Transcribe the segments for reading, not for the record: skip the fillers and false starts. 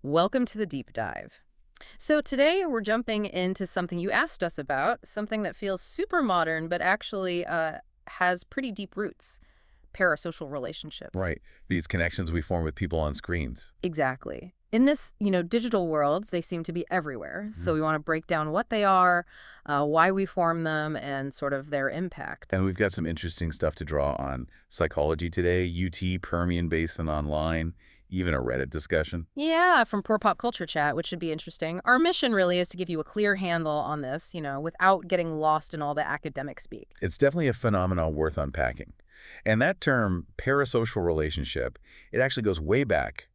Welcome to the deep dive. So today we're jumping into something you asked us about, something that feels super modern but actually has pretty deep roots, parasocial relationships. Right. These connections we form with people on screens. Exactly. In this, digital world, they seem to be everywhere. So Mhm. we want to break down what they are, why we form them, and sort of their impact. And we've got some interesting stuff to draw on psychology today, UT, Permian Basin online, even a Reddit discussion. Yeah, from Poor Pop Culture Chat, which should be interesting. Our mission really is to give you a clear handle on this, without getting lost in all the academic speak. It's definitely a phenomenon worth unpacking. And that term, parasocial relationship, it actually goes way back,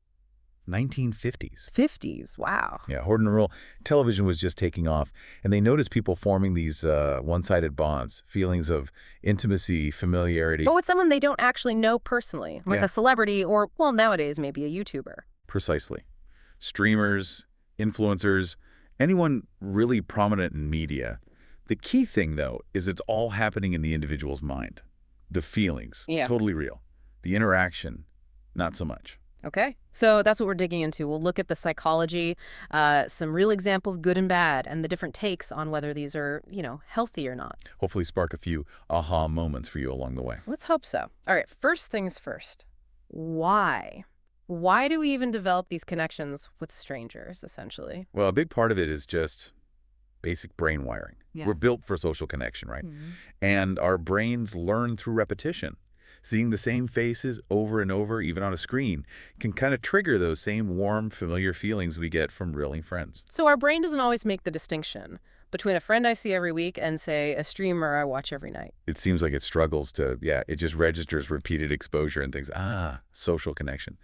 1950s. 50s, wow. Yeah, Horton and Roll television was just taking off, and they noticed people forming these one-sided bonds, feelings of intimacy, familiarity. But with someone they don't actually know personally, like Yeah. a celebrity or, well, nowadays maybe a YouTuber. Precisely. Streamers, influencers, anyone really prominent in media. The key thing, though, is it's all happening in the individual's mind. The feelings, Yeah. totally real. The interaction, not so much. Okay. So that's what we're digging into. We'll look at the psychology, some real examples, good and bad, and the different takes on whether these are, healthy or not. Hopefully spark a few aha moments for you along the way. Let's hope so. All right. First things first. Why? Why do we even develop these connections with strangers, essentially? Well, a big part of it is just basic brain wiring. Yeah. We're built for social connection, right? Mhm. And our brains learn through repetition. Seeing the same faces over and over, even on a screen, can kind of trigger those same warm, familiar feelings we get from really friends. So our brain doesn't always make the distinction between a friend I see every week and, say, a streamer I watch every night. It seems like it struggles to, yeah, it just registers repeated exposure and thinks, social connection.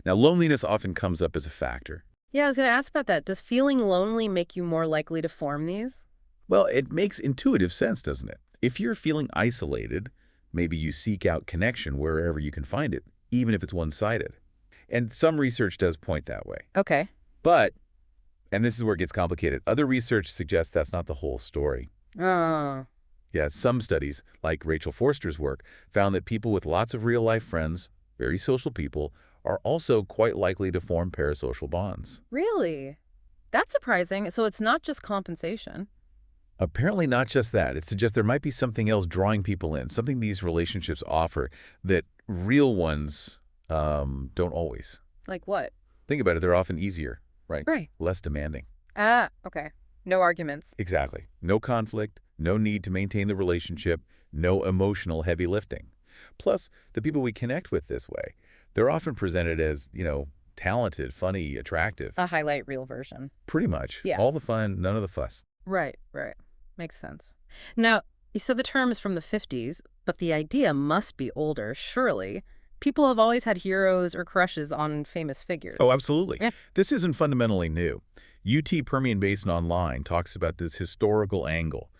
Now, loneliness often comes up as a factor. Yeah, I was going to ask about that. Does feeling lonely make you more likely to form these? Well, it makes intuitive sense, doesn't it? If you're feeling isolated, maybe you seek out connection wherever you can find it, even if it's one-sided. And some research does point that way. Okay. But, and this is where it gets complicated, other research suggests that's not the whole story. Oh. Yeah, some studies, like Rachel Forster's work, found that people with lots of real-life friends, very social people, are also quite likely to form parasocial bonds. Really? That's surprising. So it's not just compensation. Apparently not just that. It suggests there might be something else drawing people in, something these relationships offer that real ones don't always. Like what? Think about it. They're often easier, right? Right. Less demanding. Ah, okay. No arguments. Exactly. No conflict, no need to maintain the relationship, no emotional heavy lifting. Plus, the people we connect with this way, they're often presented as, talented, funny, attractive. A highlight reel version. Pretty much. Yeah. All the fun, none of the fuss. Right, right. Makes sense. Now, you said the term is from the 50s, but the idea must be older, surely. People have always had heroes or crushes on famous figures. Oh, absolutely. Yeah. This isn't fundamentally new. UT Permian Basin Online talks about this historical angle.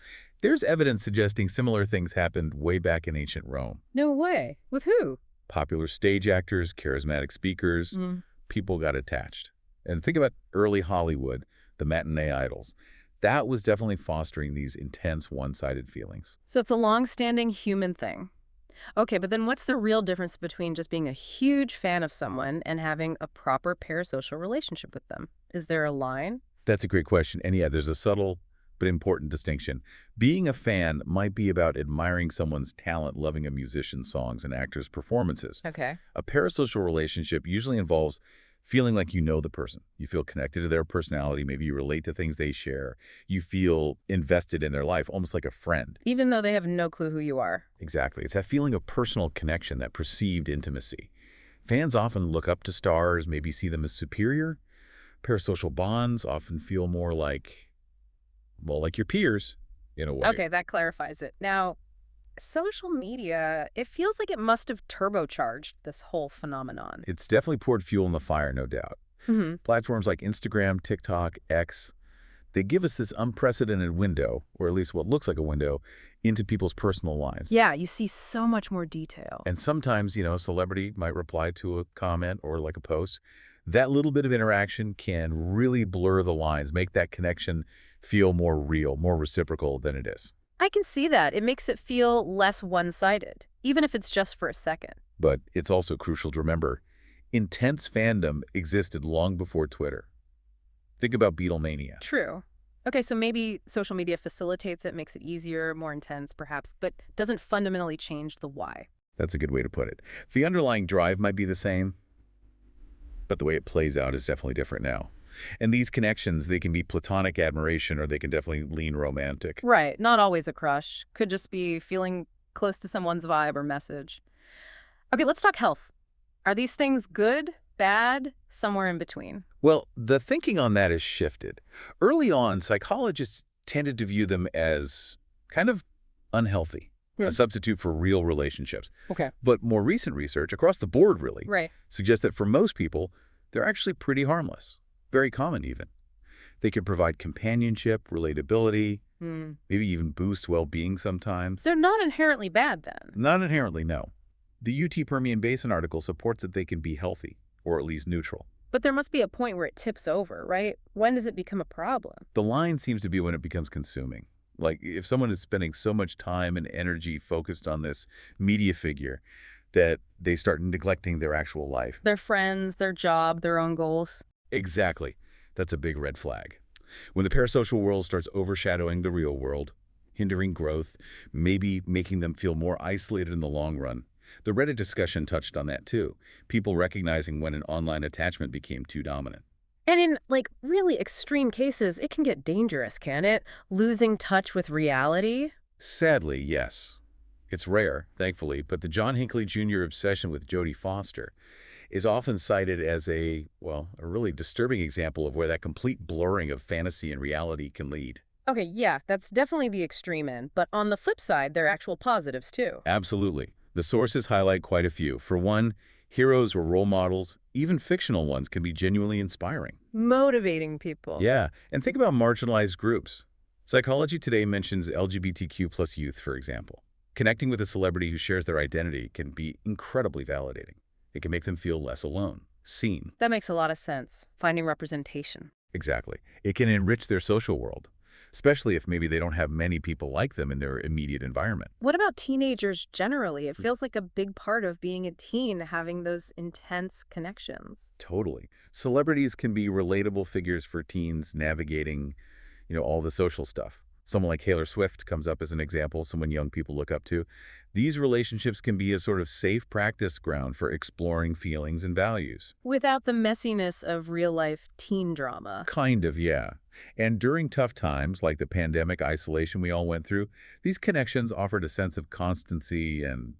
There's evidence suggesting similar things happened way back in ancient Rome. No way. With who? Popular stage actors, charismatic speakers, Mm. people got attached. And think about early Hollywood, the matinee idols. That was definitely fostering these intense one-sided feelings. So it's a long-standing human thing. Okay, but then what's the real difference between just being a huge fan of someone and having a proper parasocial relationship with them? Is there a line? That's a great question. And yeah, there's a subtle but important distinction. Being a fan might be about admiring someone's talent, loving a musician's songs and actor's performances. Okay. A parasocial relationship usually involves feeling like you know the person. You feel connected to their personality. Maybe you relate to things they share. You feel invested in their life, almost like a friend. Even though they have no clue who you are. Exactly. It's that feeling of personal connection, that perceived intimacy. Fans often look up to stars, maybe see them as superior. Parasocial bonds often feel more like, well, like your peers in a way. Okay, that clarifies it. Now, social media, it feels like it must have turbocharged this whole phenomenon. It's definitely poured fuel in the fire, no doubt. Mm-hmm. Platforms like Instagram, TikTok, X, they give us this unprecedented window, or at least what looks like a window, into people's personal lives. Yeah, you see so much more detail. And sometimes, a celebrity might reply to a comment or like a post. That little bit of interaction can really blur the lines, make that connection feel more real, more reciprocal than it is. I can see that. It makes it feel less one-sided, even if it's just for a second. But it's also crucial to remember, Intense fandom existed long before Twitter. Think about Beatlemania. True. Okay, so maybe social media facilitates it, makes it easier, more intense perhaps, but doesn't fundamentally change the why. That's a good way to put it. The underlying drive might be the same, but the way it plays out is definitely different now. And these connections, they can be platonic admiration or they can definitely lean romantic. Right, not always a crush. Could just be feeling close to someone's vibe or message. Okay, let's talk health. Are these things good, bad, somewhere in between? Well, the thinking on that has shifted. Early on, psychologists tended to view them as kind of unhealthy, a Hmm. substitute for real relationships. Okay. But more recent research, across the board really, Right. suggests that for most people, they're actually pretty harmless, very common even. They can provide companionship, relatability, Hmm. maybe even boost well-being sometimes. They're not inherently bad then. Not inherently, no. The UT Permian Basin article supports that they can be healthy, or at least neutral. But there must be a point where it tips over, right? When does it become a problem? The line seems to be when it becomes consuming. Like if someone is spending so much time and energy focused on this media figure that they start neglecting their actual life. Their friends, their job, their own goals. Exactly. That's a big red flag. When the parasocial world starts overshadowing the real world, hindering growth, maybe making them feel more isolated in the long run. The Reddit discussion touched on that too. People recognizing when an online attachment became too dominant. And in, like, really extreme cases, it can get dangerous, can it? Losing touch with reality? Sadly, yes. It's rare, thankfully, but the John Hinckley Jr. obsession with Jodie Foster is often cited as a really disturbing example of where that complete blurring of fantasy and reality can lead. Okay, yeah, that's definitely the extreme end. But on the flip side, there are actual positives, too. Absolutely. The sources highlight quite a few. For one, heroes or role models, even fictional ones, can be genuinely inspiring. Motivating people. Yeah, and think about marginalized groups. Psychology Today mentions LGBTQ plus youth, for example. Connecting with a celebrity who shares their identity can be incredibly validating. It can make them feel less alone, seen. That makes a lot of sense. Finding representation. Exactly. It can enrich their social world, especially if maybe they don't have many people like them in their immediate environment. What about teenagers generally? It feels like a big part of being a teen, having those intense connections. Totally. Celebrities can be relatable figures for teens navigating, all the social stuff. Someone like Taylor Swift comes up as an example, someone young people look up to. These relationships can be a sort of safe practice ground for exploring feelings and values. Without the messiness of real-life teen drama. Kind of, yeah. And during tough times, like the pandemic isolation we all went through, these connections offered a sense of constancy and,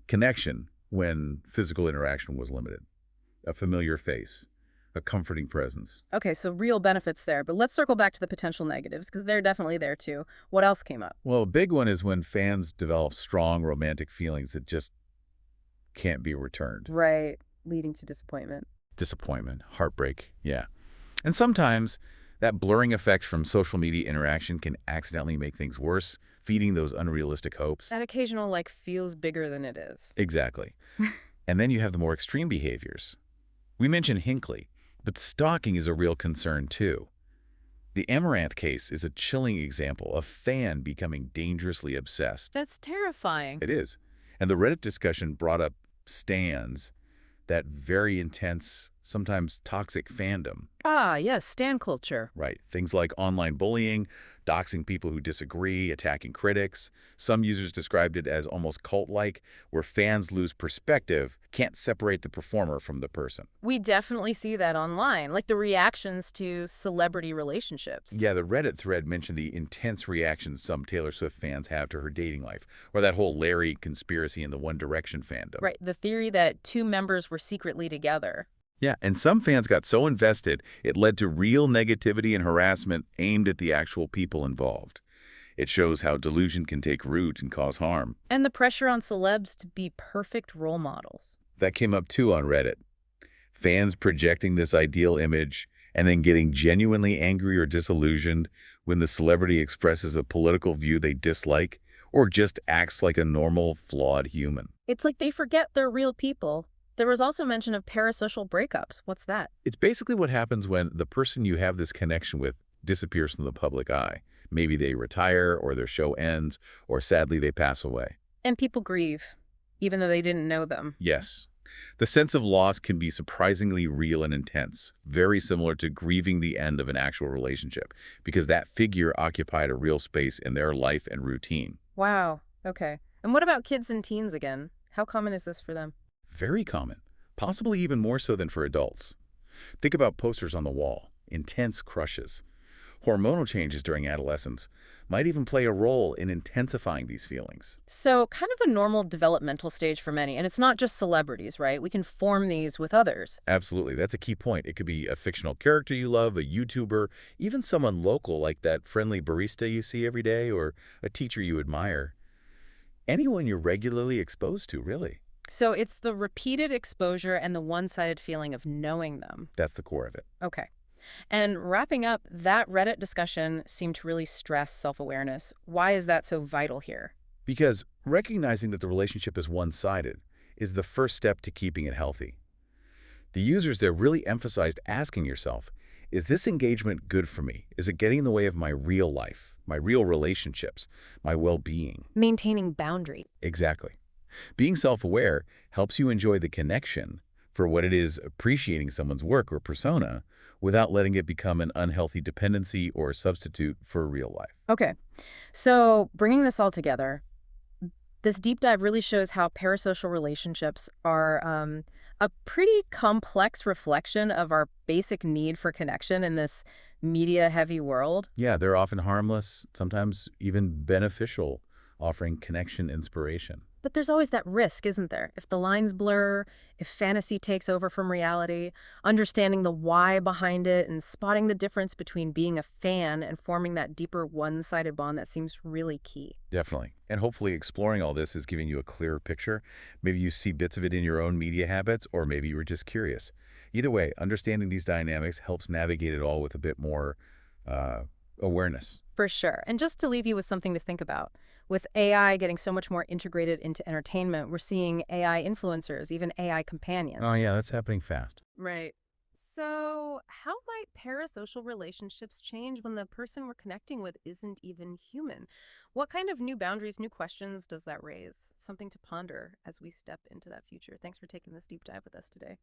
connection when physical interaction was limited. A familiar face, a comforting presence. Okay, so real benefits there, but let's circle back to the potential negatives, because they're definitely there too. What else came up? Well, a big one is when fans develop strong romantic feelings that just can't be returned. Right, leading to disappointment. Disappointment, heartbreak, yeah. And sometimes that blurring effect from social media interaction can accidentally make things worse, feeding those unrealistic hopes. That occasional, like, feels bigger than it is. Exactly. And then you have the more extreme behaviors. We mentioned Hinckley, but stalking is a real concern too. The Amaranth case is a chilling example of fan becoming dangerously obsessed. That's terrifying. It is. And the Reddit discussion brought up stans, that very intense, sometimes toxic fandom. Ah, yes, stan culture. Right. Things like online bullying, doxing people who disagree, attacking critics. Some users described it as almost cult-like, where fans lose perspective, can't separate the performer from the person. We definitely see that online, like the reactions to celebrity relationships. Yeah, the Reddit thread mentioned the intense reactions some Taylor Swift fans have to her dating life, or that whole Larry conspiracy in the One Direction fandom. Right, the theory that two members were secretly together. Yeah, and some fans got so invested, it led to real negativity and harassment aimed at the actual people involved. It shows how delusion can take root and cause harm. And the pressure on celebs to be perfect role models. That came up too on Reddit. Fans projecting this ideal image and then getting genuinely angry or disillusioned when the celebrity expresses a political view they dislike or just acts like a normal, flawed human. It's like they forget they're real people. There was also mention of parasocial breakups. What's that? It's basically what happens when the person you have this connection with disappears from the public eye. Maybe they retire, or their show ends, or sadly they pass away. And people grieve, even though they didn't know them. Yes. The sense of loss can be surprisingly real and intense, very similar to grieving the end of an actual relationship, because that figure occupied a real space in their life and routine. Wow. Okay. And what about kids and teens again? How common is this for them? Very common, possibly even more so than for adults. Think about posters on the wall, intense crushes. Hormonal changes during adolescence might even play a role in intensifying these feelings. So, kind of a normal developmental stage for many. And it's not just celebrities, right? We can form these with others. Absolutely, that's a key point. It could be a fictional character you love, a YouTuber, even someone local like that friendly barista you see every day, or a teacher you admire. Anyone you're regularly exposed to, really. So, it's the repeated exposure and the one sided feeling of knowing them. That's the core of it. Okay. And wrapping up, that Reddit discussion seemed to really stress self awareness. Why is that so vital here? Because recognizing that the relationship is one-sided is the first step to keeping it healthy. The users there really emphasized asking yourself, is this engagement good for me? Is it getting in the way of my real life, my real relationships, my well-being? Maintaining boundary. Exactly. Being self-aware helps you enjoy the connection for what it is, appreciating someone's work or persona without letting it become an unhealthy dependency or substitute for real life. Okay. So, bringing this all together, this deep dive really shows how parasocial relationships are a pretty complex reflection of our basic need for connection in this media heavy world. Yeah, they're often harmless, sometimes even beneficial, offering connection inspiration. But there's always that risk, isn't there? If the lines blur, if fantasy takes over from reality, understanding the why behind it and spotting the difference between being a fan and forming that deeper one sided bond that seems really key. Definitely. And hopefully exploring all this is giving you a clearer picture. Maybe you see bits of it in your own media habits, or maybe you were just curious. Either way, understanding these dynamics helps navigate it all with a bit more uh, awareness. For sure. And just to leave you with something to think about, with AI getting so much more integrated into entertainment, we're seeing AI influencers, even AI Oh, companions. yeah, that's happening fast. Right. So, how might parasocial relationships change when the person we're connecting with isn't even human? What kind of new boundaries, new questions does that raise? Something to ponder as we step into that future. Thanks for taking this deep dive with us today.